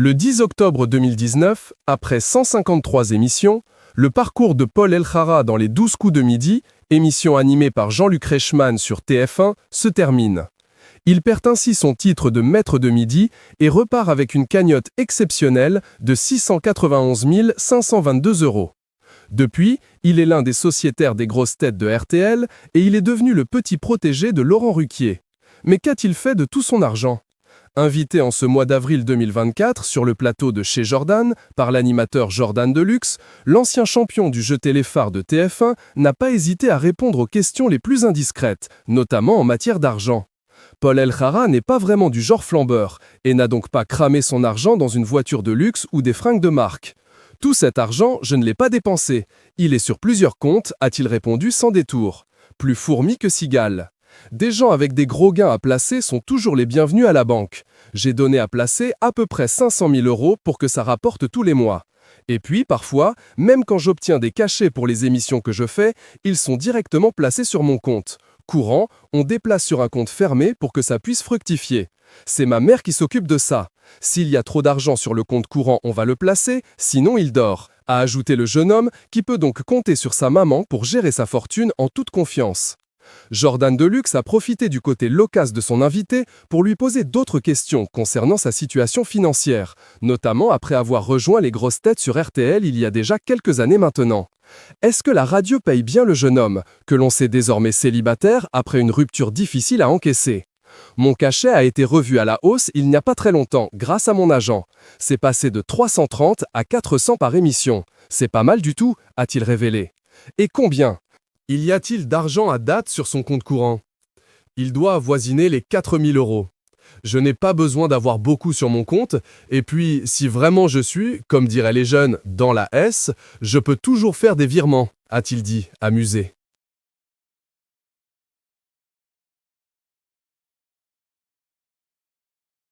Le 10 octobre 2019, après 153 émissions, le parcours de Paul Elkarat dans les 12 coups de midi, émission animée par Jean-Luc Reichmann sur TF1, se termine. Il perd ainsi son titre de maître de midi et repart avec une cagnotte exceptionnelle de 691 522 €. Depuis, il est l'un des sociétaires des grosses têtes de RTL et il est devenu le petit protégé de Laurent Ruquier. Mais qu'a-t-il fait de tout son argent ? Invité en ce mois d'avril 2024 sur le plateau de Chez Jordan par l'animateur Jordan Deluxe, l'ancien champion du jeu téléphare de TF1 n'a pas hésité à répondre aux questions les plus indiscrètes, notamment en matière d'argent. Paul Elkarat n'est pas vraiment du genre flambeur et n'a donc pas cramé son argent dans une voiture de luxe ou des fringues de marque. Tout cet argent, je ne l'ai pas dépensé. Il est sur plusieurs comptes, a-t-il répondu sans détour. Plus fourmi que cigale. Des gens avec des gros gains à placer sont toujours les bienvenus à la banque. J'ai donné à placer à peu près 500 000 € pour que ça rapporte tous les mois. Et puis, parfois, même quand j'obtiens des cachets pour les émissions que je fais, ils sont directement placés sur mon compte. Courant, on déplace sur un compte fermé pour que ça puisse fructifier. C'est ma mère qui s'occupe de ça. S'il y a trop d'argent sur le compte courant, on va le placer, sinon il dort, a ajouté le jeune homme qui peut donc compter sur sa maman pour gérer sa fortune en toute confiance. Jordan Deluxe a profité du côté loquace de son invité pour lui poser d'autres questions concernant sa situation financière, notamment après avoir rejoint les grosses têtes sur RTL il y a déjà quelques années maintenant. Est-ce que la radio paye bien le jeune homme, que l'on sait désormais célibataire après une rupture difficile à encaisser ? Mon cachet a été revu à la hausse il n'y a pas très longtemps, grâce à mon agent. C'est passé de 330 à 400 par émission. C'est pas mal du tout, a-t-il révélé. Et combien ? Y a-t-il d'argent à date sur son compte courant ? Il doit avoisiner les 4 000 €. Je n'ai pas besoin d'avoir beaucoup sur mon compte, et puis si vraiment je suis, comme diraient les jeunes, dans la S, je peux toujours faire des virements, a-t-il dit, amusé.